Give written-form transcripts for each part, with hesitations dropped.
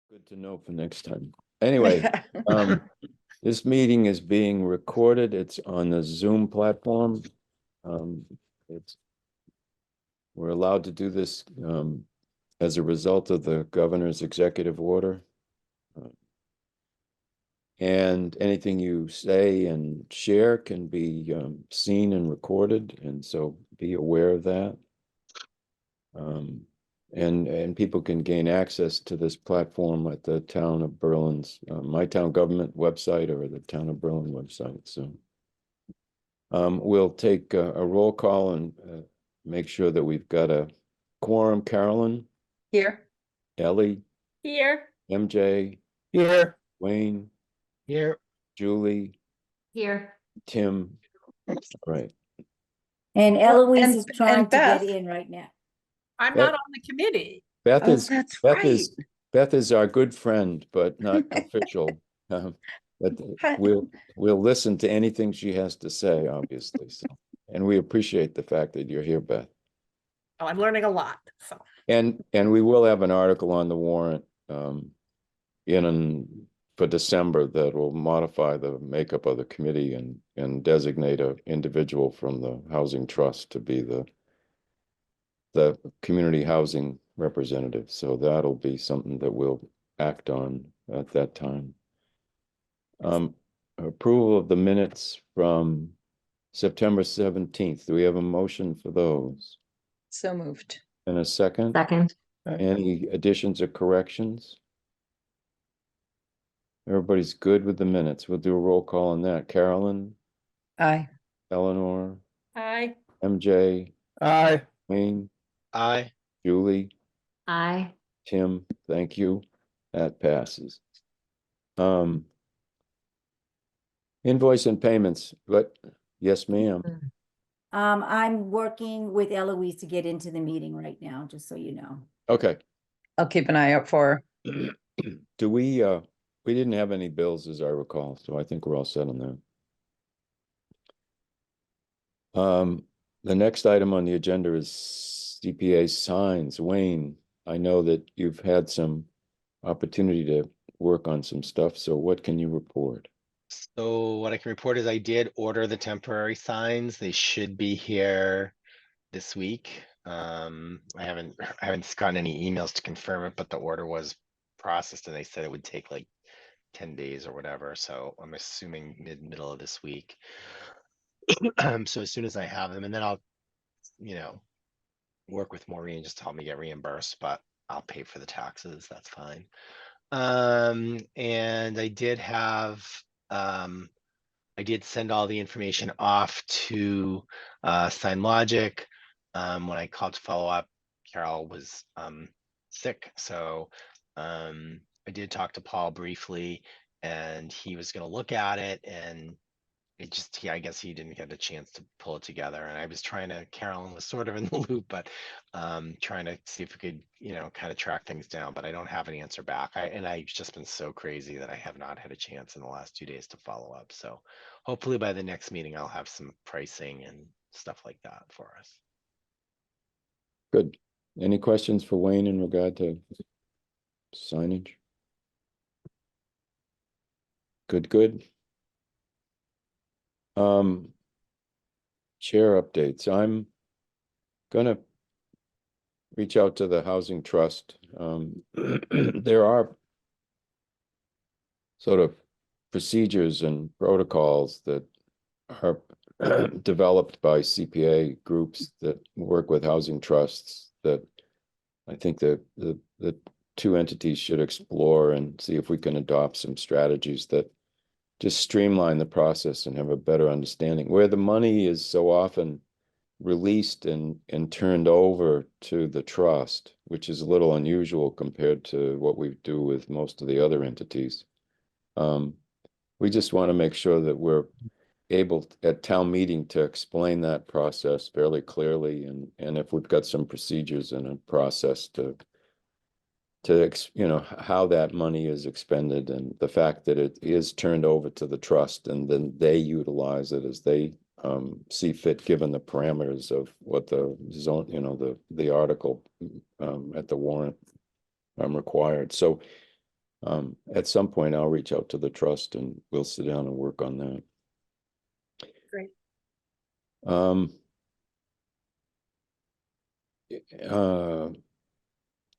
Good to know for next time. Anyway, this meeting is being recorded. It's on the Zoom platform. Um, it's we're allowed to do this as a result of the governor's executive order. And anything you say and share can be seen and recorded, and so be aware of that. And people can gain access to this platform at the Town of Berlin's My Town Government website or the Town of Berlin website. So we'll take a roll call and make sure that we've got a quorum. Carolyn, Here. Ellie, Here. MJ, Here. Wayne, Here. Julie, Here. Tim. Right. And Well, Eloise is trying to Beth. get in right now. I'm Beth- not on the committee. Beth Oh, is that's Beth right. is Beth is our good friend, but not official. But we'll listen to anything she has to say, obviously. So, and we appreciate the fact that you're here, Beth. Oh, I'm learning a lot. So And we will have an article on the warrant for December that will modify the makeup of the committee and designate an individual from the Housing Trust to be the community housing representative. So that'll be something that we'll act on at that time. Approval of the minutes from September 17th. Do we have a motion for those? so moved. And a second? Second. Any additions or corrections? Everybody's good with the minutes. We'll do a roll call on that. Carolyn, Aye. Eleanor, Aye. MJ, Aye. Wayne, Aye. Julie, Aye. Tim, thank you. That passes. Invoice and payments, but yes, ma'am. I'm working with Eloise to get into the meeting right now, just so you know. Okay. I'll keep an eye out for her. Do we didn't have any bills as I recall, so I think we're all set on that. The next item on the agenda is CPA signs. Wayne, I know that you've had some opportunity to work on some stuff, so what can you report? So what I can report is I did order the temporary signs. They should be here this week. I haven't gotten any emails to confirm it, but the order was processed and they said it would take like 10 days or whatever. So I'm assuming middle of this week. So as soon as I have them, and then I'll, work with Maureen just to help me get reimbursed, but I'll pay for the taxes. That's fine. And I did have, I did send all the information off to SignLogic. When I called to follow up, Carol was sick, so I did talk to Paul briefly, and he was going to look at it, and it just, I guess he didn't get a chance to pull it together. And I was trying to, Carolyn was sort of in the loop, but trying to see if we could, kind of track things down, but I don't have an answer back. I've just been so crazy that I have not had a chance in the last 2 days to follow up. So hopefully by the next meeting, I'll have some pricing and stuff like that for us. Good. Any questions for Wayne in regard to signage? Good. Chair updates. I'm gonna reach out to the Housing Trust. There are sort of procedures and protocols that are developed by CPA groups that work with housing trusts that I think the two entities should explore and see if we can adopt some strategies that just streamline the process and have a better understanding where the money is so often released and turned over to the trust, which is a little unusual compared to what we do with most of the other entities. We just want to make sure that we're able at town meeting to explain that process fairly clearly, and if we've got some procedures and a process to how that money is expended, and the fact that it is turned over to the trust and then they utilize it as they see fit, given the parameters of what the zone, the article at the warrant required. So At some point, I'll reach out to the trust and we'll sit down and work on that. Great.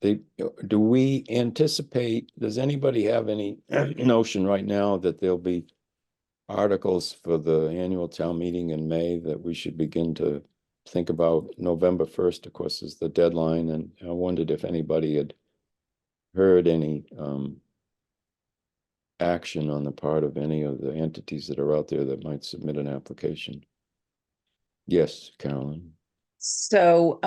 Do we anticipate, does anybody have any notion right now that there'll be articles for the annual town meeting in May that we should begin to think about? November 1st, of course, is the deadline, and I wondered if anybody had heard any action on the part of any of the entities that are out there that might submit an application. Yes, Carolyn. So,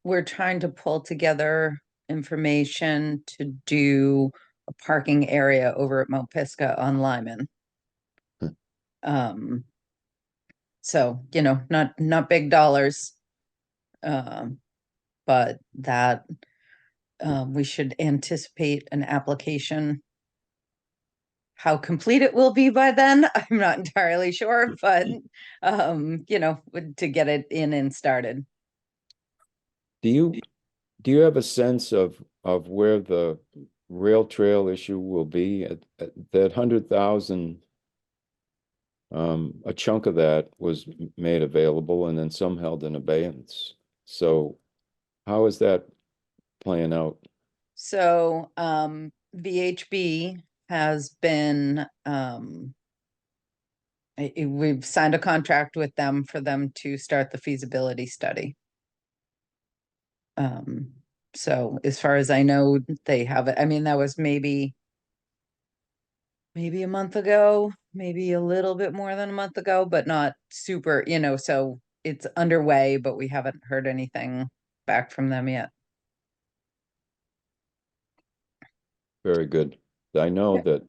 we're trying to pull together information to do a parking area over at Mount Pisgah on Lyman. So, you know, not big dollars. But that, we should anticipate an application. How complete it will be by then, I'm not entirely sure, but, you know, to get it in and started. Do you have a sense of where the rail trail issue will be at that 100,000? A chunk of that was made available and then some held in abeyance. So how is that playing out? So, VHB has been, we've signed a contract with them for them to start the feasibility study. So as far as I know, they have it. I mean, that was maybe a month ago, maybe a little bit more than a month ago, but not super, you know, so it's underway, but we haven't heard anything back from them yet. Very good. I know Yeah. that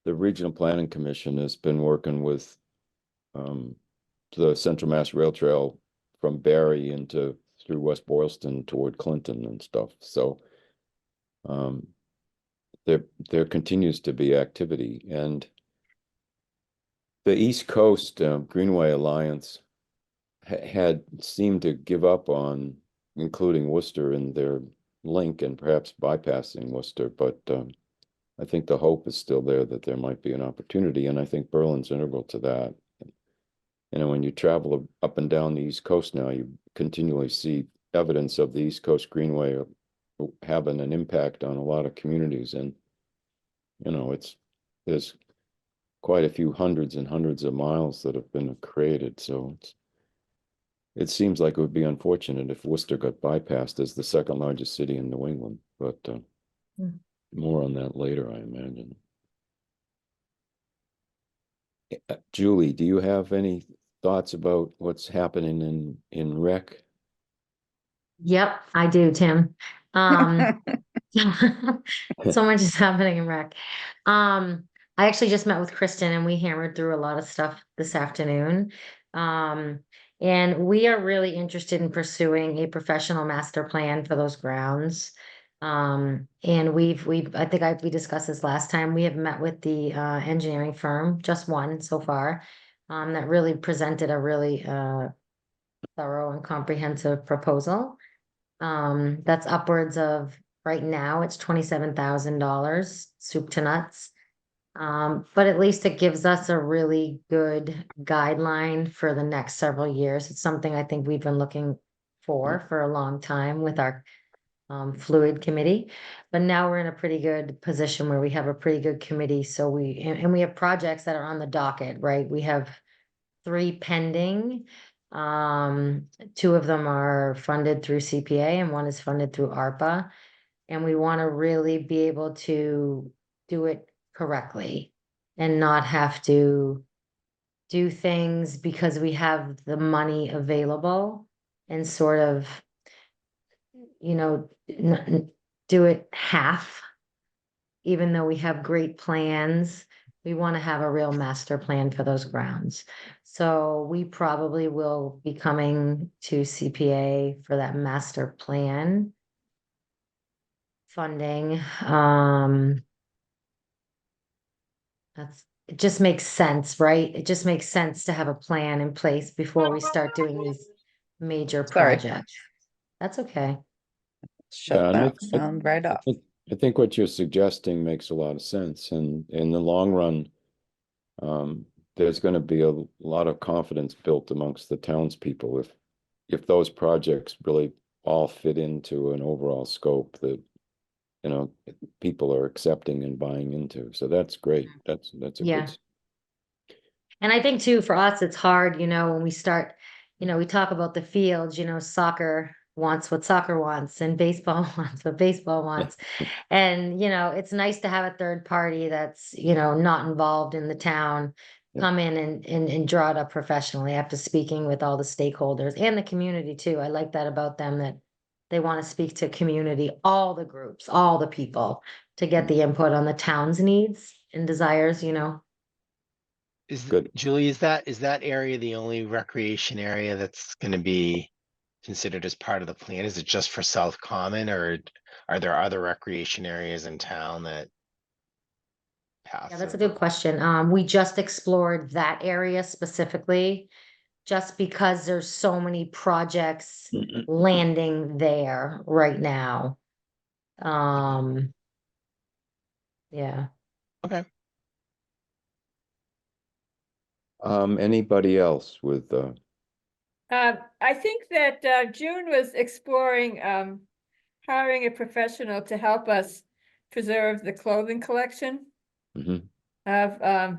the Regional Planning Commission has been working with the Central Mass Rail Trail from Barry into through West Boylston toward Clinton and stuff. So there continues to be activity, and the East Coast Greenway Alliance had seemed to give up on including Worcester in their link and perhaps bypassing Worcester, but I think the hope is still there that there might be an opportunity, and I think Berlin's integral to that. You know, when you travel up and down the East Coast now, you continually see evidence of the East Coast Greenway having an impact on a lot of communities, and you know, there's quite a few hundreds and hundreds of miles that have been created, so it seems like it would be unfortunate if Worcester got bypassed as the second largest city in New England, but more on that later, I imagine. Julie, do you have any thoughts about what's happening in rec? Yep, I do, Tim. So much is happening in rec. I actually just met with Kristen and we hammered through a lot of stuff this afternoon. And we are really interested in pursuing a professional master plan for those grounds. And we discussed this last time. We have met with the engineering firm, just one so far, that really presented a really thorough and comprehensive proposal. That's upwards of, right now, it's $27,000, soup to nuts. But at least it gives us a really good guideline for the next several years. It's something I think we've been looking for a long time with our fluid committee, but now we're in a pretty good position where we have a pretty good committee. So we have projects that are on the docket, right? We have 3 pending. 2 of them are funded through CPA and 1 is funded through ARPA. And we want to really be able to do it correctly and not have to do things because we have the money available and sort of, you know, do it half, even though we have great plans. We want to have a real master plan for those grounds. So we probably will be coming to CPA for that master plan funding. It just makes sense, right? It just makes sense to have a plan in place before we start doing these major Sorry. projects. That's okay. Shut Yeah, that sound right off. I think what you're suggesting makes a lot of sense, and in the long run, there's going to be a lot of confidence built amongst the townspeople if those projects really all fit into an overall scope that, you know, people are accepting and buying into. So that's great. That's a Yeah. good. And I think too, for us, it's hard, when we start, we talk about the fields, soccer wants what soccer wants and baseball wants what baseball wants. And, it's nice to have a third party that's, not involved in the town Yeah. come in and draw it up professionally after speaking with all the stakeholders and the community too. I like that about them, that they want to speak to community, all the groups, all the people, to get the input on the town's needs and desires. Good. Julie, is that area the only recreation area that's gonna be considered as part of the plan? Is it just for South Common, or are there other recreation areas in town that Yeah, that's a passive? good question. We just explored that area specifically, just because there's so many projects landing there right now. Yeah. Okay. Anybody else with, I think that June was exploring hiring a professional to help us preserve the clothing collection mhm. of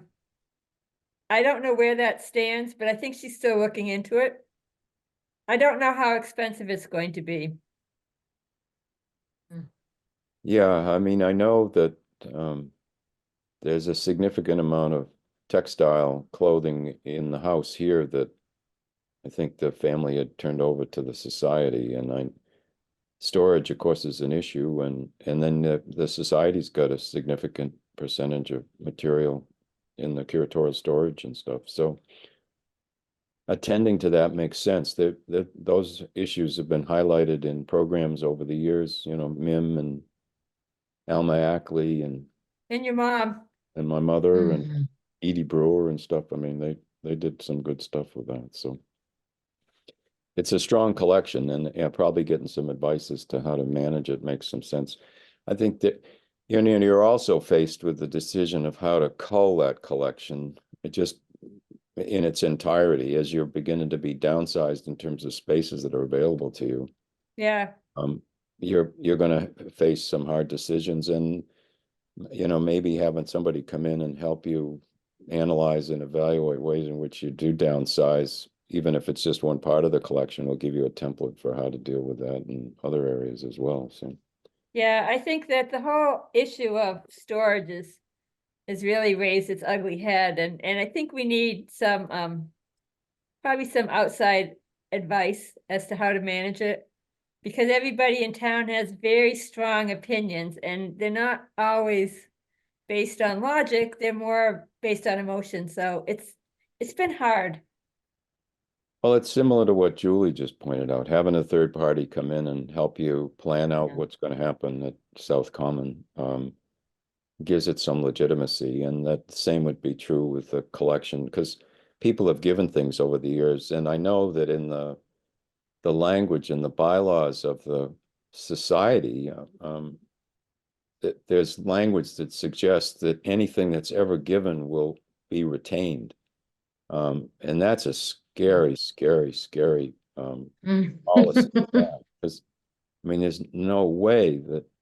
I don't know where that stands, but I think she's still looking into it. I don't know how expensive it's going to be. Yeah, I mean, I know that there's a significant amount of textile clothing in the house here that I think the family had turned over to the society, and storage, of course, is an issue, and then the society's got a significant percentage of material in the curatorial storage and stuff. So attending to that makes sense. Those issues have been highlighted in programs over the years, MIM and Alma Ackley and And your mom, my mother and Mhm. Edie Brewer and stuff. I mean, they did some good stuff with that. So it's a strong collection, and yeah, probably getting some advice as to how to manage it makes some sense. I think that you're also faced with the decision of how to cull that collection. It just in its entirety as you're beginning to be downsized in terms of spaces that are available to you. yeah. You're going to face some hard decisions, and maybe having somebody come in and help you analyze and evaluate ways in which you do downsize, even if it's just one part of the collection, will give you a template for how to deal with that in other areas as well. So Yeah, I think that the whole issue of storage has really raised its ugly head, and I think we need some probably some outside advice as to how to manage it. Because everybody in town has very strong opinions, and they're not always based on logic, they're more based on emotion, so it's been hard. well, it's similar to what Julie just pointed out, having a third party come in and help you plan out Yeah. what's going to happen at South Common gives it some legitimacy. And that same would be true with the collection, because people have given things over the years. And I know that in the language and the bylaws of the society, there's language that suggests that anything that's ever given will be retained. And that's a scary, scary, scary Mm. policy to have, because I mean, there's no way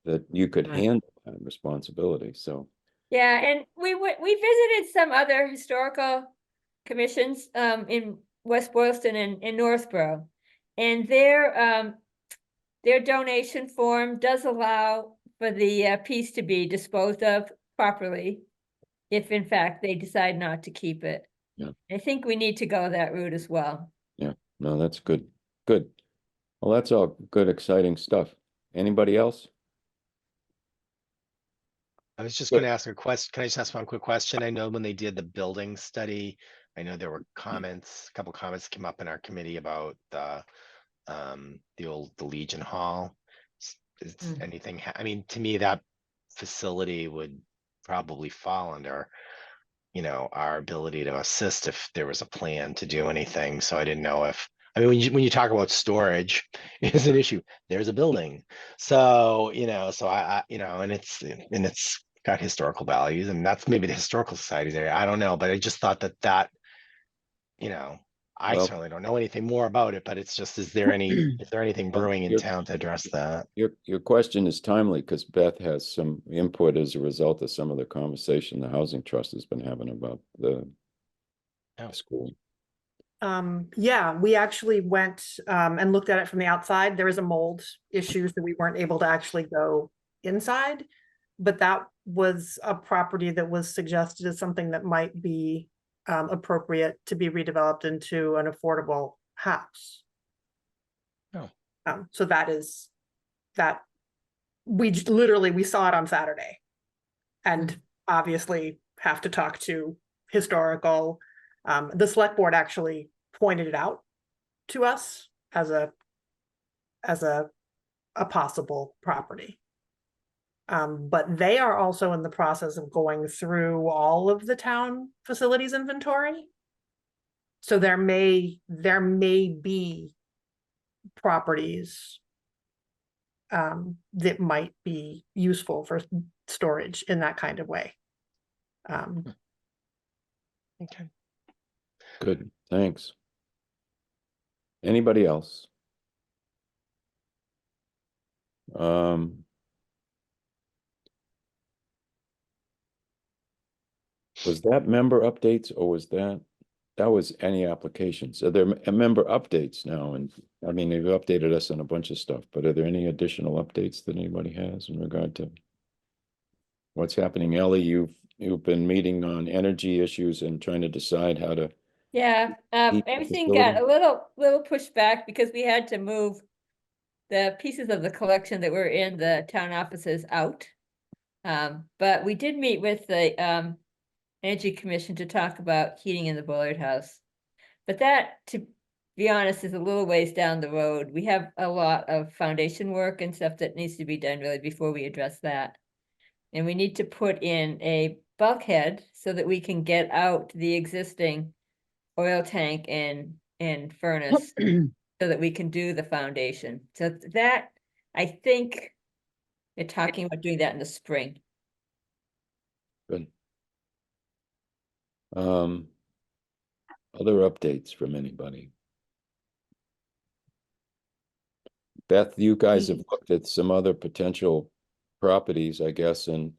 that you could Right. handle that responsibility. So Yeah, and we visited some other historical commissions in West Boylston and in Northborough. And their donation form does allow for the piece to be disposed of properly, if in fact they decide not to keep it. Yeah. I think we need to go that route as well. yeah, no, that's good. Good. Well, that's all good, exciting stuff. Anybody else? I was just Good. gonna ask a question. Can I just ask one quick question? I know when they did the building study, I know there were comments, a couple comments came up in our committee about the Legion Hall. Is Mm. anything, I mean, to me, that facility would probably fall under, our ability to assist if there was a plan to do anything. So I didn't know if I mean, when you talk about storage is an issue, there's a building. So, so and it's got historical values, and that's maybe the historical society's area. I don't know, but I just thought that, I Well- certainly don't know anything more about it, but it's just, is there anything Well, brewing in you're- town to address that? Your question is timely because Beth has some input as a result of some of the conversation the Housing Trust has been having about the Oh. school. Yeah, we actually went and looked at it from the outside. There is a mold issue, so we weren't able to actually go inside. But that was a property that was suggested as something that might be appropriate to be redeveloped into an affordable house. Oh. So that literally, we saw it on Saturday. And obviously have to talk to historical. The select board actually pointed it out to us as a possible property. But they are also in the process of going through all of the town facilities inventory. So there may be properties that might be useful for storage in that kind of way. Okay. Good, thanks. Anybody else? Was that member updates or was that was any applications? Are there member updates now? And I mean, they've updated us on a bunch of stuff, but are there any additional updates that anybody has in regard to what's happening? Ellie, you've been meeting on energy issues and trying to decide how to. Yeah, Each everything got a facility. little pushed back because we had to move the pieces of the collection that were in the town offices out. But we did meet with the Energy Commission to talk about heating in the Bullard House. But that, to be honest, is a little ways down the road. We have a lot of foundation work and stuff that needs to be done really before we address that. And we need to put in a bulkhead so that we can get out the existing oil tank and furnace so that we can do the foundation. So that, I think they're talking about doing that in the spring. Good. Other updates from anybody? Beth, you guys have looked at some other potential properties, I guess, and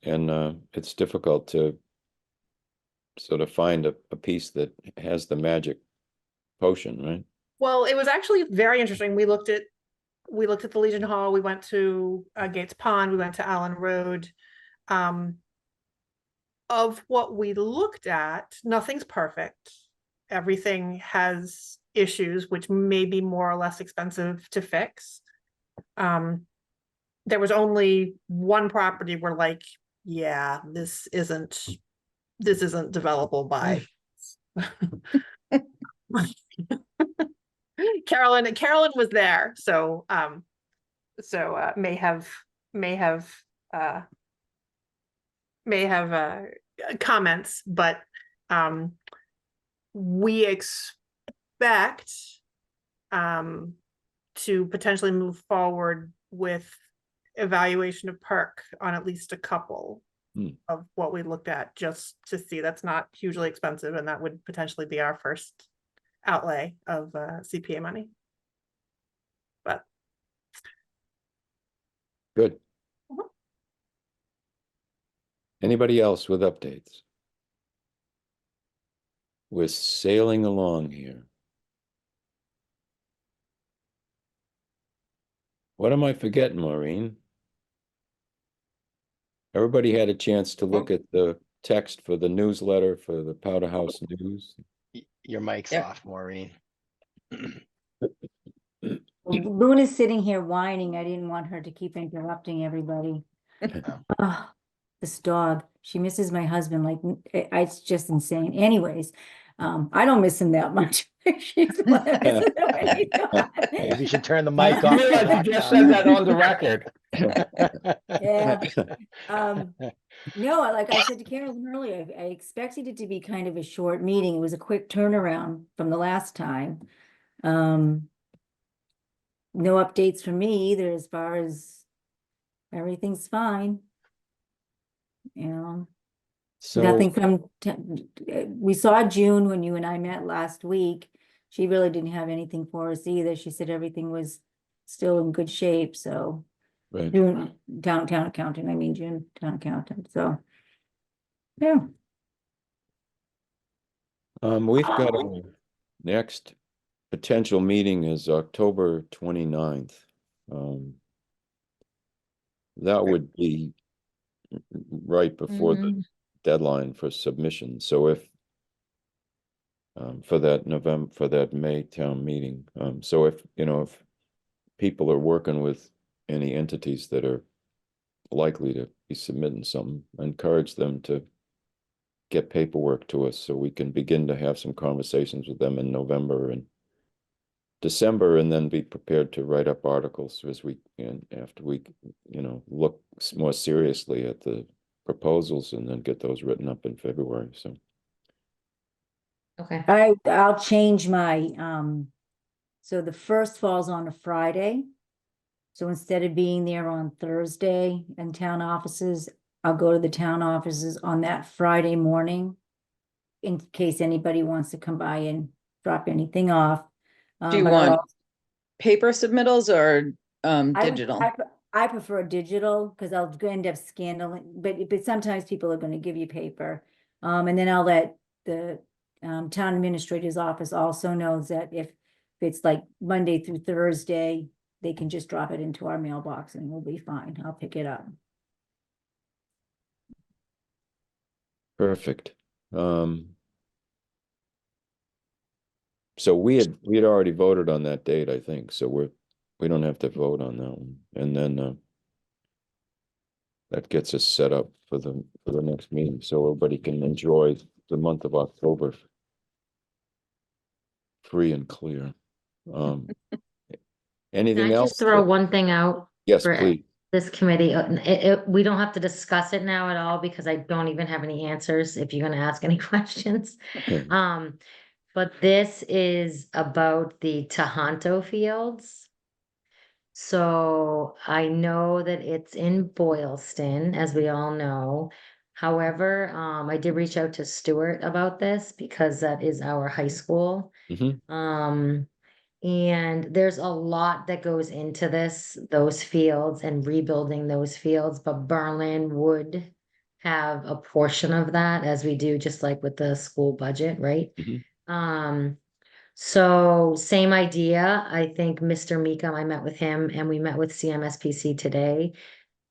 it's difficult to sort of find a piece that has the magic potion, right? Well, it was actually very interesting. We looked at the Legion Hall, we went to Gates Pond, we went to Allen Road. Of what we looked at, nothing's perfect. Everything has issues which may be more or less expensive to fix. There was only one property where, like, yeah, this isn't developable by Carolyn was there, so may have comments, but we expect to potentially move forward with evaluation of perk on at least a couple of what we looked at, just to see. That's not hugely expensive, and that would potentially be our first outlay of CPA money. But Good. Anybody else with updates? We're sailing along here. What am I forgetting, Maureen? Everybody had a chance to look at the text for the newsletter for the Powder House News. Your mic's Yep. off, Maureen. Luna's sitting here whining. I didn't want her to keep interrupting everybody. Oh, this dog, she misses my husband. Like, it's just insane. Anyways, I don't miss him that much. She's the one that misses him when he's gone. Maybe you should turn the mic I off. realize you just said that on the record. Yeah. No, like I said to Carolyn earlier, I expected it to be kind of a short meeting. It was a quick turnaround from the last time. Um, no updates from me either as far as everything's fine. You know, So, nothing from, we saw June when you and I met last week. She really didn't have anything for us either. She said everything was still in good shape, so. right, June, town accountant, I mean June, town accountant, so. Yeah, we've got our next potential meeting is October 29th. That would be right before the Mm, deadline for submission. So if for that May town meeting. So if, if people are working with any entities that are likely to be submitting something, I encourage them to get paperwork to us so we can begin to have some conversations with them in November and December, and then be prepared to write up articles and after we, look more seriously at the proposals and then get those written up in February. So, Okay, I'll change my, so the first falls on a Friday. So instead of being there on Thursday in town offices, I'll go to the town offices on that Friday morning. In case anybody wants to come by and drop anything off. Do you But I'll want paper submittals or I would- digital? I prefer digital because I'll end up scanning, but sometimes people are going to give you paper. And then I'll let the town administrator's office also knows that if it's like Monday through Thursday, they can just drop it into our mailbox and we'll be fine. I'll pick it up. perfect. So we had already voted on that date, I think, so we don't have to vote on that one. And then that gets us set up for the next meeting, so everybody can enjoy the month of October free and clear. can Anything I else? just throw one thing out Yes, for please. this committee? We don't have to discuss it now at all because I don't even have any answers if you're gonna ask any questions. Okay. But this is about the Tahanto Fields. So I know that it's in Boylston, as we all know. However, I did reach out to Stuart about this because that is our high school. Mhm. And there's a lot that goes into those fields and rebuilding those fields, but Berlin would have a portion of that as we do, just like with the school budget, right? Mhm. So same idea. I think Mr. Meekum, I met with him and we met with CMSPC today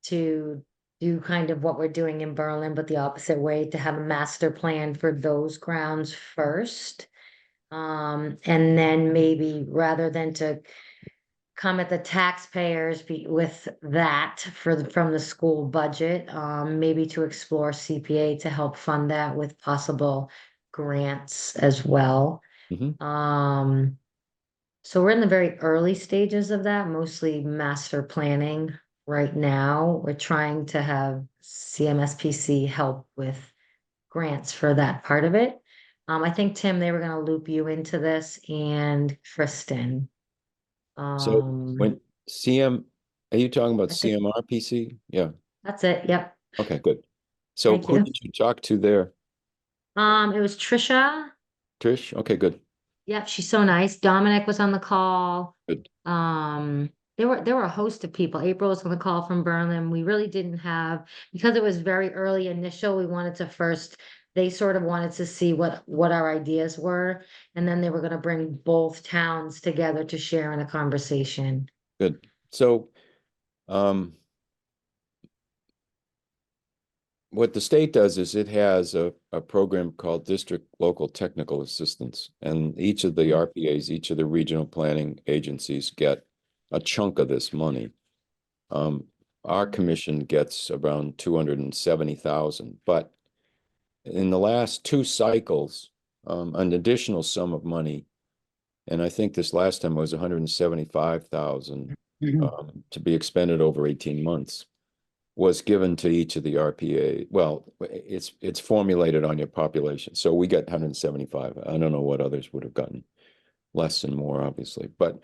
to do kind of what we're doing in Berlin, but the opposite way, to have a master plan for those grounds first. And then maybe rather than to come at the taxpayers with that from the school budget, maybe to explore CPA to help fund that with possible grants as well. Mhm. So we're in the very early stages of that, mostly master planning right now. We're trying to have CMSPC help with grants for that part of it. I think, Tim, they were gonna loop you into this and Kristen. So when are you talking about I think- CMRPC? Yeah, That's it, yep. okay, good. So Thank who you. did you talk to there? It was Trisha. Trish? Okay, good. Yep, she's so nice. Dominic was on the call. Good. There were a host of people. April was on the call from Berlin. We really didn't have, because it was very early initial, we wanted to first, they sort of wanted to see what our ideas were. And then they were gonna bring both towns together to share in a conversation. Good. So, what the state does is it has a program called District Local Technical Assistance, and each of the RPAs, each of the regional planning agencies get a chunk of this money. Our commission gets around 270,000, but in the last two cycles, an additional sum of money, and I think this last time was 175,000 to be expended over 18 months, was given to each of the RPA. Well, it's formulated on your population. So we get 175. I don't know what others would have gotten. less and more, obviously, but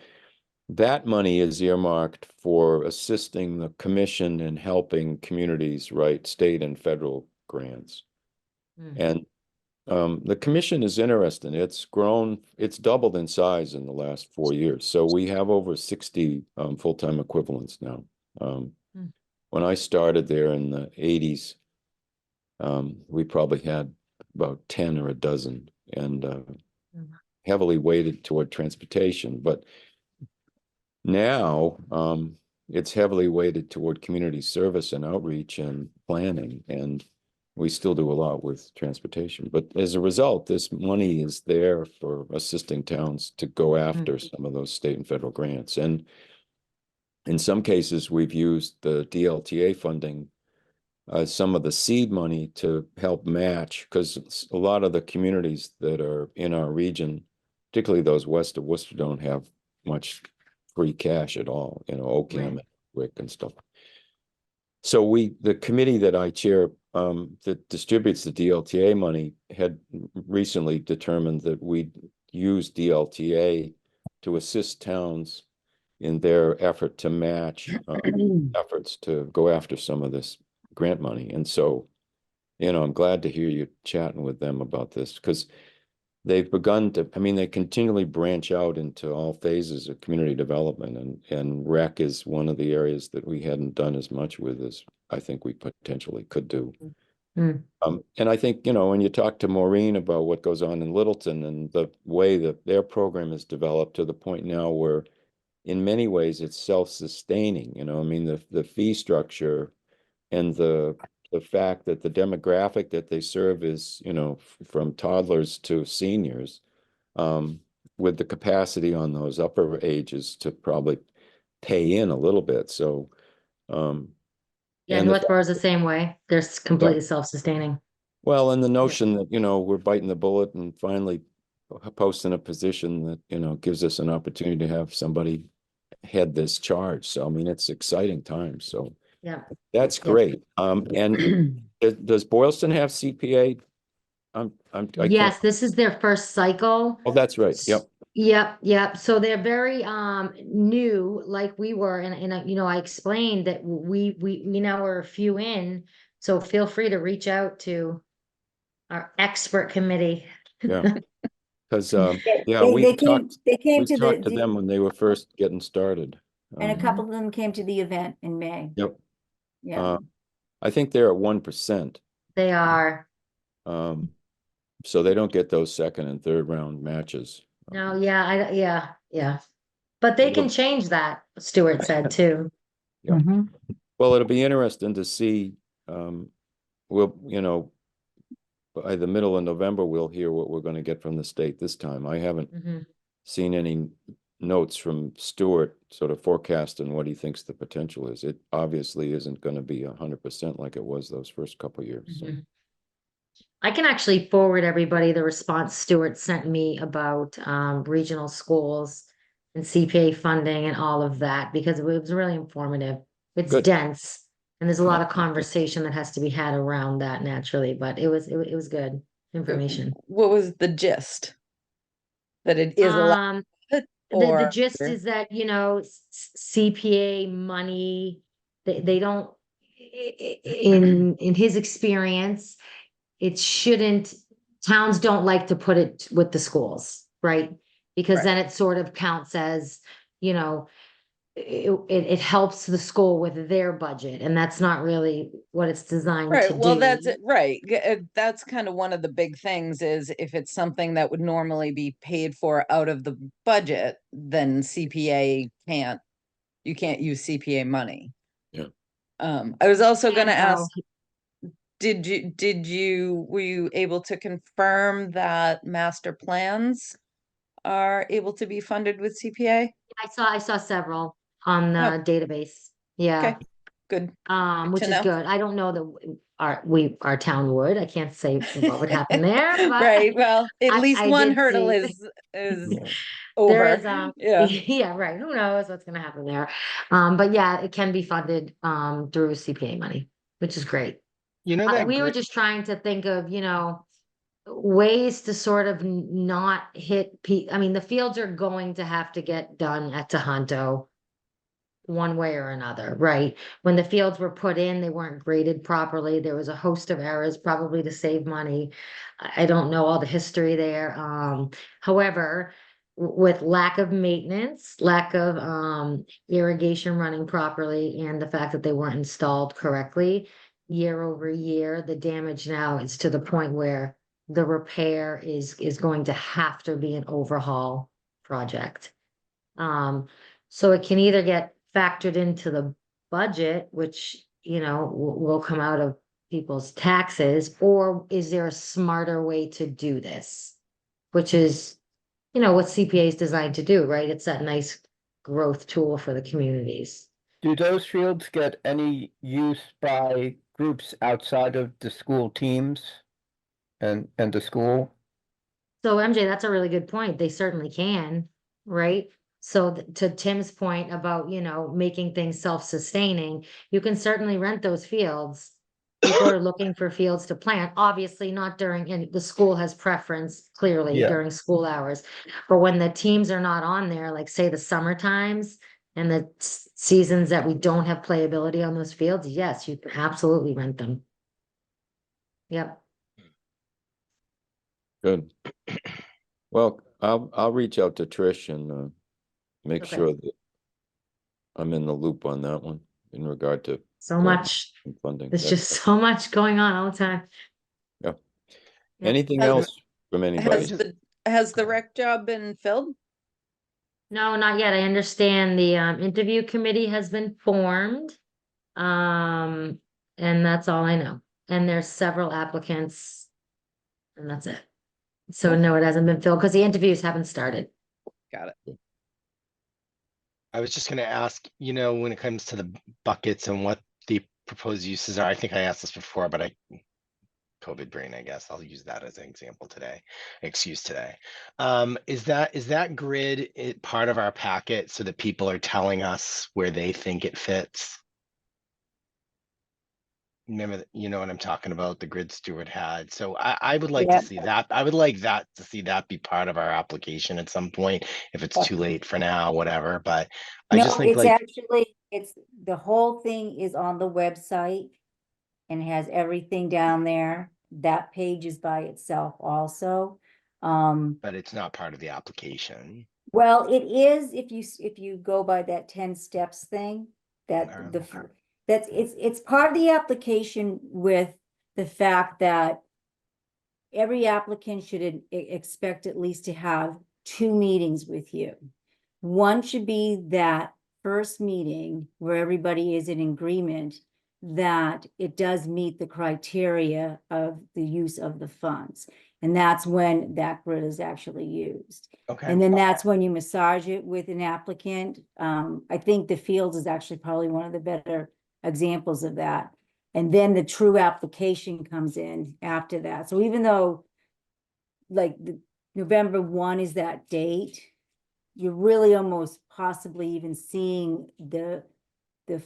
that money is earmarked for assisting the commission in helping communities write state and federal grants. Mm. And the commission is interesting. It's grown, it's doubled in size in the last 4 years. So we have over 60 full-time equivalents now. Mm. When I started there in the 80s, we probably had about 10 or a dozen, and heavily weighted toward transportation. But now it's heavily weighted toward community service and outreach and planning, and we still do a lot with transportation. But as a result, this money is there for assisting towns to go after some of those state and federal grants. And in some cases, we've used the DLTA funding, some of the seed money, to help match, because a lot of the communities that are in our region, particularly those west of Worcester, don't have much free cash at all, Ocam Right. and WIC and stuff. So the committee that I chair, that distributes the DLTA money, had recently determined that we'd use DLTA to assist towns in their effort to match efforts to go after some of this grant money. And so, I'm glad to hear you chatting with them about this, because they've begun to, they continually branch out into all phases of community development, and rec is one of the areas that we hadn't done as much with as I think we potentially could do. Mm. And I think, when you talk to Maureen about what goes on in Littleton and the way that their program is developed to the point now where in many ways it's self-sustaining, the fee structure and the fact that the demographic that they serve is, from toddlers to seniors, with the capacity on those upper ages to probably pay in a little bit. So, Yeah, and Northborough's the same way. They're completely self-sustaining. well, and the notion that, we're biting the bullet and finally posting a position that, gives us an opportunity to have somebody head this charge. So, it's exciting times. So Yeah. that's great. And does Boylston have CPA? I can't. Yes, this is their first cycle. Oh, that's right. Yep. Yep. So they're very new, like we were, and I explained that we now are a few in, so feel free to reach out to our expert committee. Yeah. Because yeah, They we came we to talked to them when they were first getting started. and a couple of them came to the event in May. Yep. Yeah. I think they're at 1%. They are. So they don't get those second and third round matches. No, yeah, but they can change that, Stuart said too. Yeah. Mhm. Well, it'll be interesting to see. We'll, by the middle of November, we'll hear what we're going to get from the state this time. I haven't Mhm. seen any notes from Stuart sort of forecasting what he thinks the potential is. It obviously isn't going to be 100% like it was those first couple of years. So. Mhm. I can actually forward everybody the response Stuart sent me about regional schools and CPA funding and all of that, because it was really informative. It's Good. dense, and there's a lot of conversation that has to be had around that naturally, but it was good information. What was the gist? That it is a lot, The or gist is that, CPA money, they don't, in his experience, towns don't like to put it with the schools, right? Because then it sort of counts as, it helps the school with their budget, and that's not really what it's designed to right, well, do. that's it, right. That's kind of one of the big things, is if it's something that would normally be paid for out of the budget, then you can't use CPA money. Yeah. I was also gonna And, ask, were you able to confirm that master plans are able to be funded with CPA? I saw several on the Oh. database. Yeah. Okay, good. Which to is know. good. I don't know that our town would. I can't say what would happen there, but Right, well, at least I one did hurdle see- is Yeah. over. there is Yeah. yeah, right. Who knows what's gonna happen there? But yeah, it can be funded through CPA money, which is great. You know that We were group, just trying to think of, ways to sort of not hit I mean, the fields are going to have to get done at Tohoto one way or another, right? When the fields were put in, they weren't graded properly. There was a host of errors, probably to save money. I don't know all the history there. However, with lack of maintenance, lack of irrigation running properly, and the fact that they weren't installed correctly, year over year, the damage now is to the point where the repair is going to have to be an overhaul project. So it can either get factored into the budget, which, you know, will come out of people's taxes, or is there a smarter way to do this? Which is, you know, what CPA is designed to do, right? It's that nice growth tool for the communities. Do those fields get any use by groups outside of the school teams and the school? So MJ, that's a really good point. They certainly can, right? So to Tim's point about, you know, making things self-sustaining, you can certainly rent those fields. People are looking for fields to plant, obviously not during, and the school has preference clearly Yeah. during school hours. But when the teams are not on there, like say the summer times and the seasons that we don't have playability on those fields, yes, you can absolutely rent them. Yep. Good. Well, I'll reach out to Trish and make Okay. sure that I'm in the loop on that one in regard to So grant much, funding. there's That's- just so much going on all the time. Yeah. Yeah. Anything Has- else from anybody? Has the rec job been filled? No, not yet. I understand the interview committee has been formed. And that's all I know. And there's several applicants. And that's it. So no, it hasn't been filled because the interviews haven't started. Got it. I was just gonna ask, you know, when it comes to the buckets and what the proposed uses are, I think I asked this before, but COVID brain, I guess, I'll use that as an example today, excuse today. Is that grid part of our packet so that people are telling us where they think it fits? Remember, you know what I'm talking about, the grid Stuart had. So I would like Yeah. to see that. I would like that to see that be part of our application at some point, if it's too late for now, whatever, but I No, just think it's like, actually, it's, the whole thing is on the website and has everything down there. That page is by itself also. but it's not part of the application. Well, it is if you go by that 10 steps thing, that the, it's part of the application with the fact that every applicant should expect at least to have 2 meetings with you. One should be that first meeting where everybody is in agreement that it does meet the criteria of the use of the funds. And that's when that grid is actually used. Okay. And then that's when you massage it with an applicant. I think the fields is actually probably one of the better examples of that. And then the true application comes in after that. So even though like the November 1 is that date, you're really almost possibly even seeing the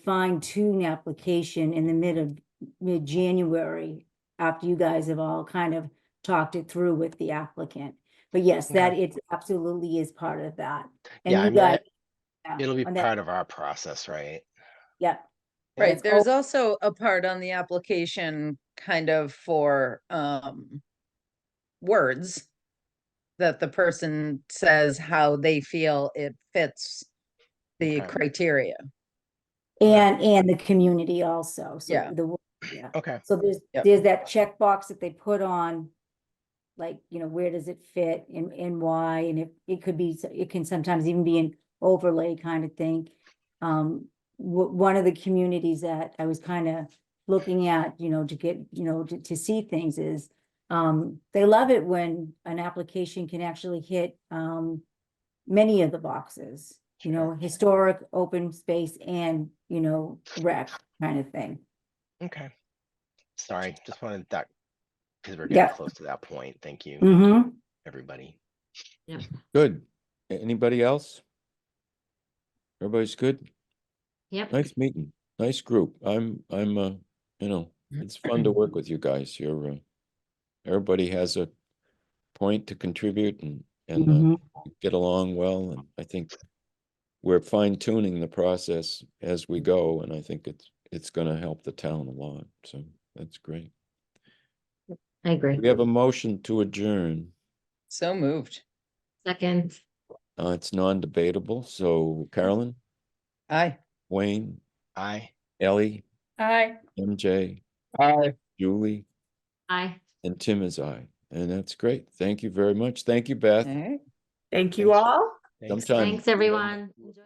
fine tune application in the mid-January after you guys have all kind of talked it through with the applicant. But yes, that it absolutely is part of that. And Yeah, I you mean, guys. yeah, it'll be on that- part of our process, right? Yeah. Right, it's there's all- also a part on the application kind of for words that the person says how they feel it fits the Okay. criteria. And the community also, so Yeah. yeah. Okay, So Yep. there's that checkbox that they put on, like, you know, where does it fit and why, and if it could be, it can sometimes even be an overlay kind of thing. One of the communities that I was kind of looking at, you know, to get, you know, to see things is, they love it when an application can actually hit, many of the boxes, you know, historic, open space, and, you know, rec kind of thing. okay. Sorry, just wanted that, because we're Yeah. getting close to that point. Thank you, Mm-hmm. everybody. Good. Anybody else? Everybody's good? Yep. Nice meeting. Nice group. You know, it's fun to work with you guys. You're, everybody has a point to contribute and Mhm. get along well. And I think we're fine tuning the process as we go, and I think it's going to help the town a lot. So that's great. I agree. We have a motion to adjourn. So moved. Second, It's non-debatable. So Carolyn, Aye. Wayne, Aye. Ellie, Aye. MJ, Aye. Julie, aye. and Tim is I. And that's great. Thank you very much. Thank you, Beth. All right. Thank you Thanks. all. Thanks. Sometime. Thanks, everyone. Enjoy-